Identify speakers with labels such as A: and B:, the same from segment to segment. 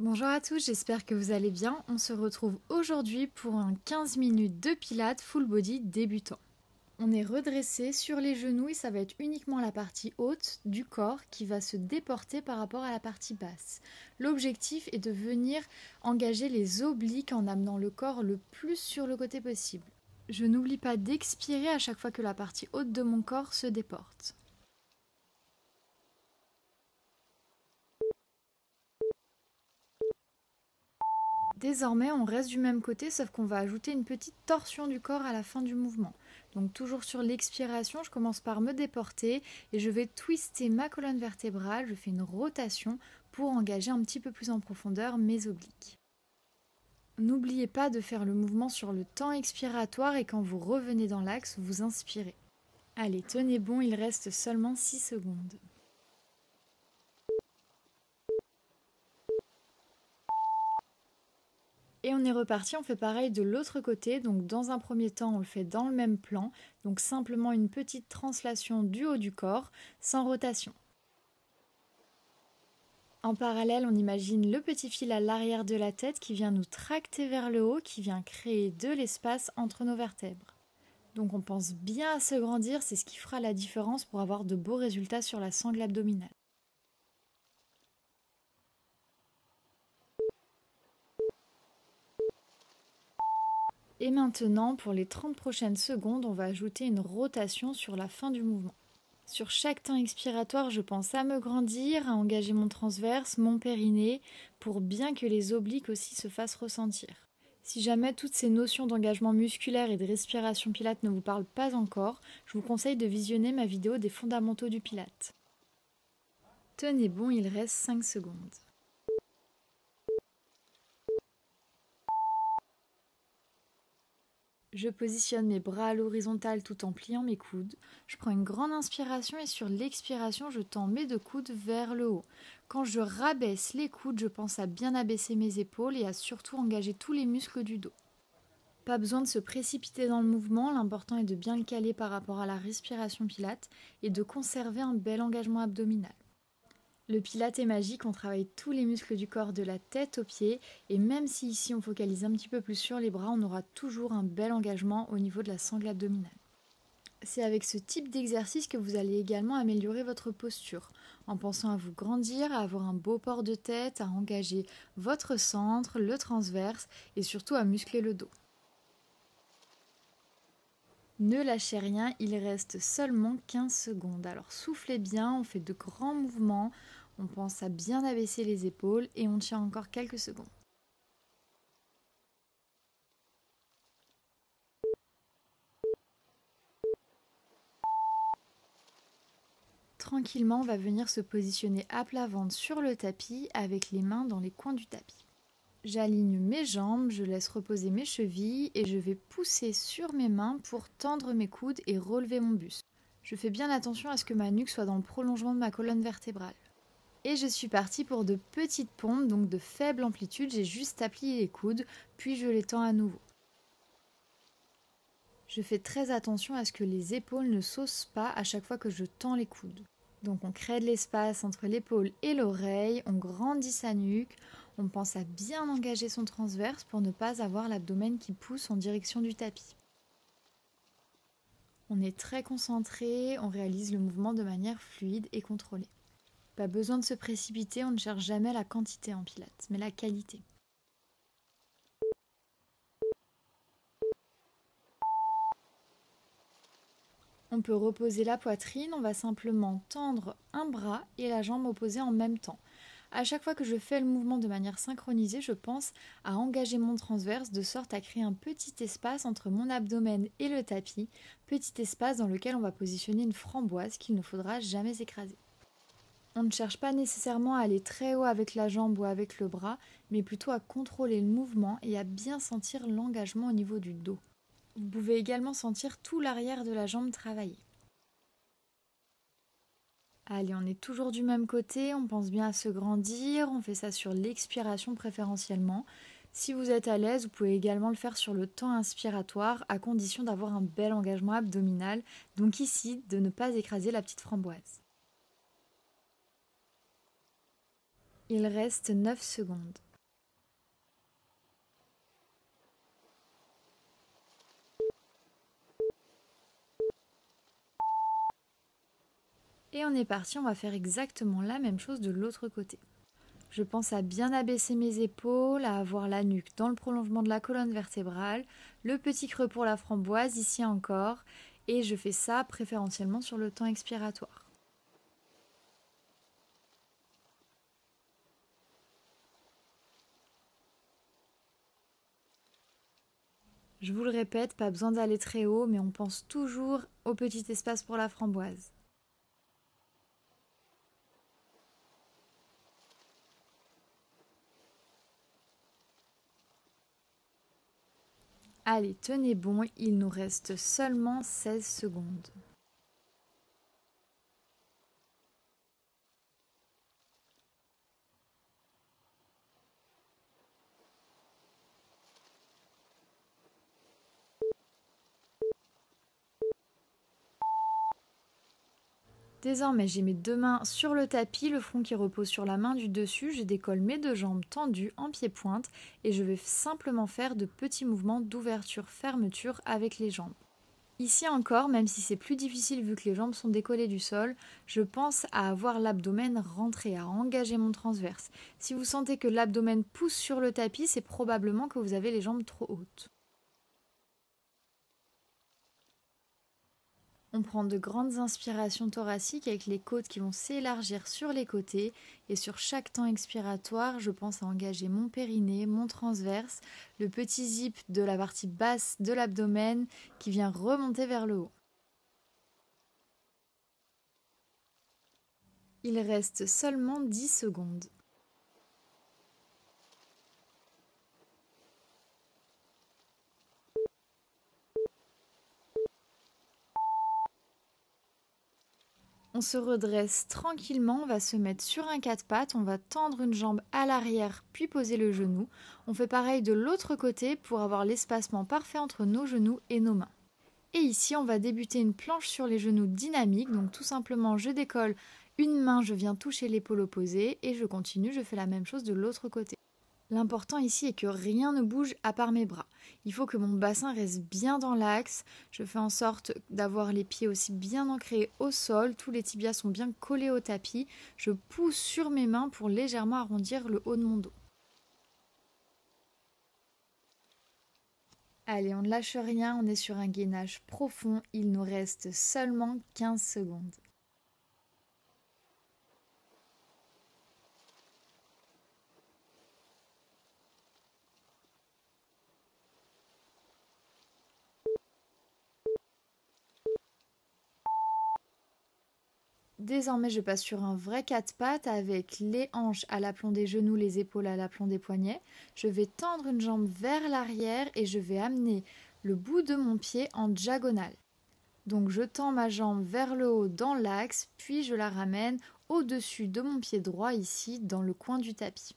A: Bonjour à tous, j'espère que vous allez bien. On se retrouve aujourd'hui pour un 15 minutes de pilates full body débutant. On est redressé sur les genoux et ça va être uniquement la partie haute du corps qui va se déporter par rapport à la partie basse. L'objectif est de venir engager les obliques en amenant le corps le plus sur le côté possible. Je n'oublie pas d'expirer à chaque fois que la partie haute de mon corps se déporte. Désormais, on reste du même côté, sauf qu'on va ajouter une petite torsion du corps à la fin du mouvement. Donc toujours sur l'expiration, je commence par me déporter et je vais twister ma colonne vertébrale, je fais une rotation pour engager un petit peu plus en profondeur mes obliques. N'oubliez pas de faire le mouvement sur le temps expiratoire et quand vous revenez dans l'axe, vous inspirez. Allez, tenez bon, il reste seulement 6 secondes. Et on est reparti, on fait pareil de l'autre côté, donc dans un premier temps on le fait dans le même plan, donc simplement une petite translation du haut du corps, sans rotation. En parallèle, on imagine le petit fil à l'arrière de la tête qui vient nous tracter vers le haut, qui vient créer de l'espace entre nos vertèbres. Donc on pense bien à se grandir, c'est ce qui fera la différence pour avoir de beaux résultats sur la sangle abdominale. Et maintenant, pour les 30 prochaines secondes, on va ajouter une rotation sur la fin du mouvement. Sur chaque temps expiratoire, je pense à me grandir, à engager mon transverse, mon périnée, pour bien que les obliques aussi se fassent ressentir. Si jamais toutes ces notions d'engagement musculaire et de respiration pilate ne vous parlent pas encore, je vous conseille de visionner ma vidéo des fondamentaux du pilate. Tenez bon, il reste 5 secondes. Je positionne mes bras à l'horizontale tout en pliant mes coudes. Je prends une grande inspiration et sur l'expiration, je tends mes deux coudes vers le haut. Quand je rabaisse les coudes, je pense à bien abaisser mes épaules et à surtout engager tous les muscles du dos. Pas besoin de se précipiter dans le mouvement, l'important est de bien le caler par rapport à la respiration pilate et de conserver un bel engagement abdominal. Le pilate est magique, on travaille tous les muscles du corps de la tête aux pieds et même si ici on focalise un petit peu plus sur les bras, on aura toujours un bel engagement au niveau de la sangle abdominale. C'est avec ce type d'exercice que vous allez également améliorer votre posture, en pensant à vous grandir, à avoir un beau port de tête, à engager votre centre, le transverse et surtout à muscler le dos. Ne lâchez rien, il reste seulement 15 secondes. Alors soufflez bien, on fait de grands mouvements, on pense à bien abaisser les épaules et on tient encore quelques secondes. Tranquillement, on va venir se positionner à plat ventre sur le tapis avec les mains dans les coins du tapis. J'aligne mes jambes, je laisse reposer mes chevilles et je vais pousser sur mes mains pour tendre mes coudes et relever mon buste. Je fais bien attention à ce que ma nuque soit dans le prolongement de ma colonne vertébrale. Et je suis partie pour de petites pompes, donc de faible amplitude, j'ai juste à plier les coudes, puis je les tends à nouveau. Je fais très attention à ce que les épaules ne saucent pas à chaque fois que je tends les coudes. Donc on crée de l'espace entre l'épaule et l'oreille, on grandit sa nuque, on pense à bien engager son transverse pour ne pas avoir l'abdomen qui pousse en direction du tapis. On est très concentré, on réalise le mouvement de manière fluide et contrôlée. Pas besoin de se précipiter, on ne cherche jamais la quantité en pilates, mais la qualité. On peut reposer la poitrine, on va simplement tendre un bras et la jambe opposée en même temps. À chaque fois que je fais le mouvement de manière synchronisée, je pense à engager mon transverse de sorte à créer un petit espace entre mon abdomen et le tapis, petit espace dans lequel on va positionner une framboise qu'il ne faudra jamais écraser. On ne cherche pas nécessairement à aller très haut avec la jambe ou avec le bras, mais plutôt à contrôler le mouvement et à bien sentir l'engagement au niveau du dos. Vous pouvez également sentir tout l'arrière de la jambe travailler. Allez, on est toujours du même côté, on pense bien à se grandir, on fait ça sur l'expiration préférentiellement. Si vous êtes à l'aise, vous pouvez également le faire sur le temps inspiratoire, à condition d'avoir un bel engagement abdominal, donc ici, de ne pas écraser la petite framboise. Il reste 9 secondes. Et on est parti, on va faire exactement la même chose de l'autre côté. Je pense à bien abaisser mes épaules, à avoir la nuque dans le prolongement de la colonne vertébrale, le petit creux pour la framboise, ici encore, et je fais ça préférentiellement sur le temps expiratoire. Je vous le répète, pas besoin d'aller très haut, mais on pense toujours au petit espace pour la framboise. Allez, tenez bon, il nous reste seulement 16 secondes. Désormais, j'ai mes deux mains sur le tapis, le front qui repose sur la main du dessus. Je décolle mes deux jambes tendues en pied-pointe et je vais simplement faire de petits mouvements d'ouverture-fermeture avec les jambes. Ici encore, même si c'est plus difficile vu que les jambes sont décollées du sol, je pense à avoir l'abdomen rentré, à engager mon transverse. Si vous sentez que l'abdomen pousse sur le tapis, c'est probablement que vous avez les jambes trop hautes. On prend de grandes inspirations thoraciques avec les côtes qui vont s'élargir sur les côtés et sur chaque temps expiratoire, je pense à engager mon périnée, mon transverse, le petit zip de la partie basse de l'abdomen qui vient remonter vers le haut. Il reste seulement 10 secondes. On se redresse tranquillement, on va se mettre sur un quatre pattes, on va tendre une jambe à l'arrière puis poser le genou. On fait pareil de l'autre côté pour avoir l'espacement parfait entre nos genoux et nos mains. Et ici, on va débuter une planche sur les genoux dynamique. Donc tout simplement, je décolle une main, je viens toucher l'épaule opposée et je continue, je fais la même chose de l'autre côté. L'important ici est que rien ne bouge à part mes bras. Il faut que mon bassin reste bien dans l'axe. Je fais en sorte d'avoir les pieds aussi bien ancrés au sol. Tous les tibias sont bien collés au tapis. Je pousse sur mes mains pour légèrement arrondir le haut de mon dos. Allez, on ne lâche rien, on est sur un gainage profond. Il nous reste seulement 15 secondes. Désormais, je passe sur un vrai quatre pattes avec les hanches à l'aplomb des genoux, les épaules à l'aplomb des poignets. Je vais tendre une jambe vers l'arrière et je vais amener le bout de mon pied en diagonale. Donc je tends ma jambe vers le haut dans l'axe, puis je la ramène au-dessus de mon pied droit ici dans le coin du tapis.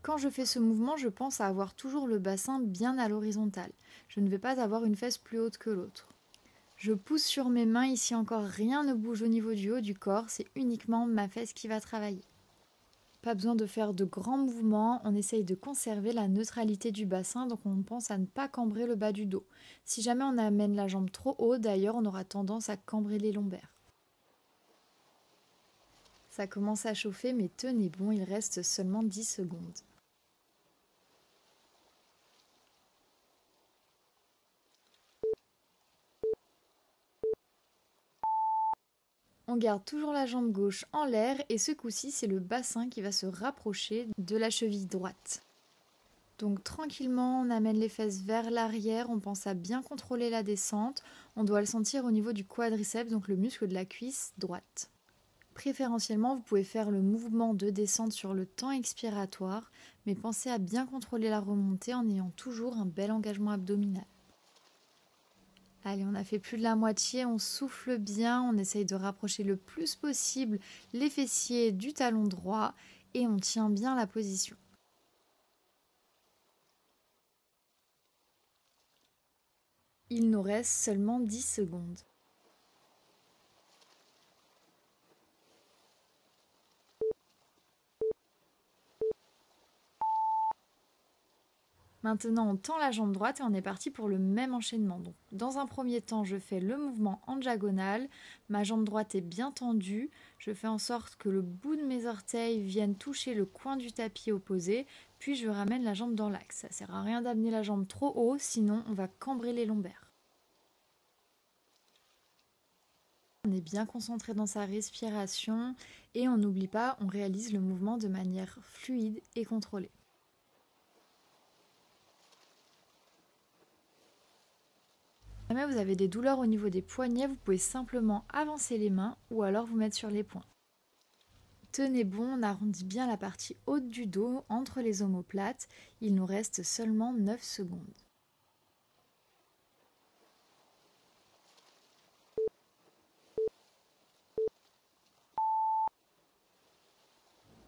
A: Quand je fais ce mouvement, je pense à avoir toujours le bassin bien à l'horizontale. Je ne vais pas avoir une fesse plus haute que l'autre. Je pousse sur mes mains, ici encore rien ne bouge au niveau du haut du corps, c'est uniquement ma fesse qui va travailler. Pas besoin de faire de grands mouvements, on essaye de conserver la neutralité du bassin, donc on pense à ne pas cambrer le bas du dos. Si jamais on amène la jambe trop haut, d'ailleurs, on aura tendance à cambrer les lombaires. Ça commence à chauffer, mais tenez bon, il reste seulement 10 secondes. On garde toujours la jambe gauche en l'air et ce coup-ci, c'est le bassin qui va se rapprocher de la cheville droite. Donc tranquillement, on amène les fesses vers l'arrière, on pense à bien contrôler la descente. On doit le sentir au niveau du quadriceps, donc le muscle de la cuisse droite. Préférentiellement, vous pouvez faire le mouvement de descente sur le temps expiratoire, mais pensez à bien contrôler la remontée en ayant toujours un bel engagement abdominal. Allez, on a fait plus de la moitié, on souffle bien, on essaye de rapprocher le plus possible les fessiers du talon droit et on tient bien la position. Il nous reste seulement 10 secondes. Maintenant, on tend la jambe droite et on est parti pour le même enchaînement. Donc, dans un premier temps, je fais le mouvement en diagonale. Ma jambe droite est bien tendue. Je fais en sorte que le bout de mes orteils vienne toucher le coin du tapis opposé. Puis, je ramène la jambe dans l'axe. Ça ne sert à rien d'amener la jambe trop haut, sinon on va cambrer les lombaires. On est bien concentré dans sa respiration et on n'oublie pas, on réalise le mouvement de manière fluide et contrôlée. Si jamais vous avez des douleurs au niveau des poignets, vous pouvez simplement avancer les mains ou alors vous mettre sur les poings. Tenez bon, on arrondit bien la partie haute du dos entre les omoplates. Il nous reste seulement 9 secondes.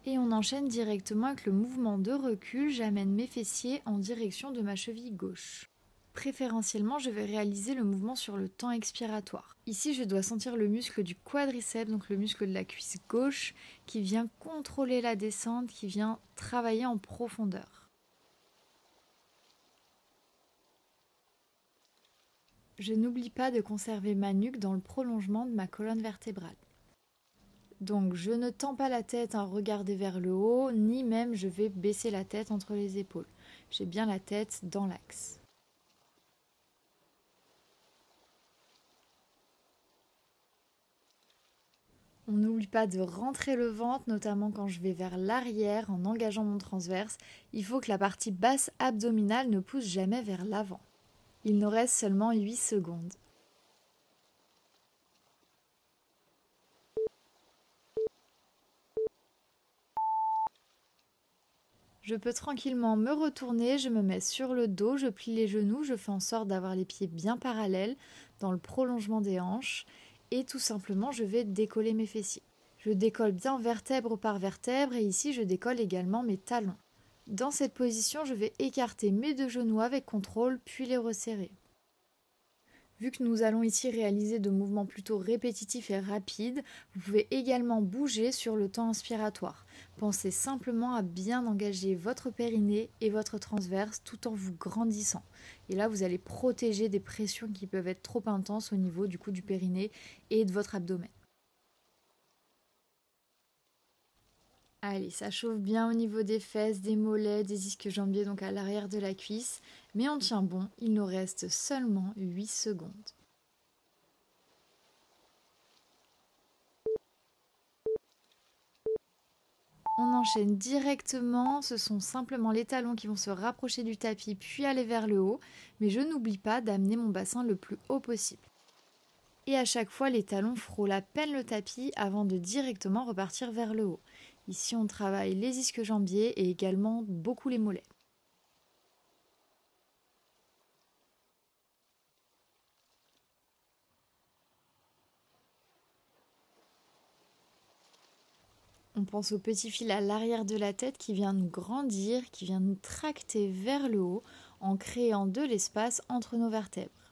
A: Et on enchaîne directement avec le mouvement de recul. J'amène mes fessiers en direction de ma cheville gauche. Préférentiellement, je vais réaliser le mouvement sur le temps expiratoire. Ici, je dois sentir le muscle du quadriceps, donc le muscle de la cuisse gauche, qui vient contrôler la descente, qui vient travailler en profondeur. Je n'oublie pas de conserver ma nuque dans le prolongement de ma colonne vertébrale. Donc je ne tends pas la tête à regarder vers le haut, ni même je vais baisser la tête entre les épaules. J'ai bien la tête dans l'axe. On n'oublie pas de rentrer le ventre, notamment quand je vais vers l'arrière en engageant mon transverse. Il faut que la partie basse abdominale ne pousse jamais vers l'avant. Il nous reste seulement 8 secondes. Je peux tranquillement me retourner, je me mets sur le dos, je plie les genoux, je fais en sorte d'avoir les pieds bien parallèles dans le prolongement des hanches et tout simplement je vais décoller mes fessiers. Je décolle bien vertèbre par vertèbre et ici je décolle également mes talons. Dans cette position, je vais écarter mes deux genoux avec contrôle puis les resserrer. Vu que nous allons ici réaliser de mouvements plutôt répétitifs et rapides, vous pouvez également bouger sur le temps inspiratoire. Pensez simplement à bien engager votre périnée et votre transverse tout en vous grandissant. Et là, vous allez protéger des pressions qui peuvent être trop intenses au niveau du périnée et de votre abdomen. Allez, ça chauffe bien au niveau des fesses, des mollets, des ischio-jambiers, donc à l'arrière de la cuisse. Mais on tient bon, il nous reste seulement 8 secondes. On enchaîne directement, ce sont simplement les talons qui vont se rapprocher du tapis puis aller vers le haut, mais je n'oublie pas d'amener mon bassin le plus haut possible. Et à chaque fois, les talons frôlent à peine le tapis avant de directement repartir vers le haut. Ici, on travaille les ischio-jambiers et également beaucoup les mollets. On pense au petit fil à l'arrière de la tête qui vient nous grandir, qui vient nous tracter vers le haut en créant de l'espace entre nos vertèbres.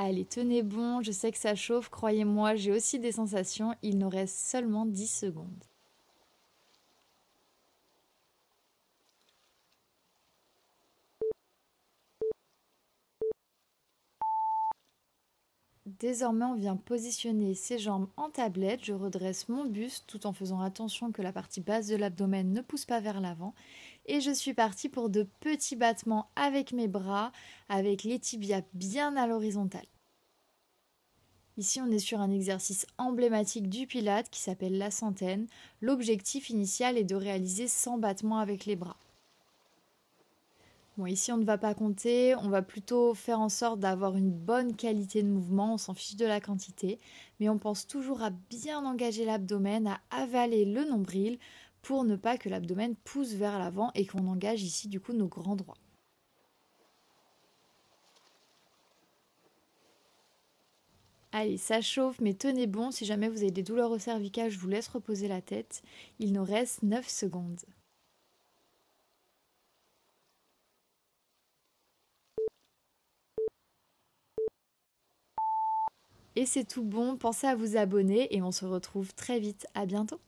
A: Allez, tenez bon, je sais que ça chauffe, croyez-moi, j'ai aussi des sensations, il nous reste seulement 10 secondes. Désormais, on vient positionner ses jambes en tablette, je redresse mon buste tout en faisant attention que la partie basse de l'abdomen ne pousse pas vers l'avant. Et je suis partie pour de petits battements avec mes bras, avec les tibias bien à l'horizontale. Ici, on est sur un exercice emblématique du Pilate qui s'appelle la centaine. L'objectif initial est de réaliser 100 battements avec les bras. Bon, ici, on ne va pas compter, on va plutôt faire en sorte d'avoir une bonne qualité de mouvement, on s'en fiche de la quantité, mais on pense toujours à bien engager l'abdomen, à avaler le nombril pour ne pas que l'abdomen pousse vers l'avant et qu'on engage ici du coup nos grands droits. Allez, ça chauffe, mais tenez bon, si jamais vous avez des douleurs au cervical, je vous laisse reposer la tête. Il nous reste 9 secondes. Et c'est tout bon, pensez à vous abonner et on se retrouve très vite. À bientôt.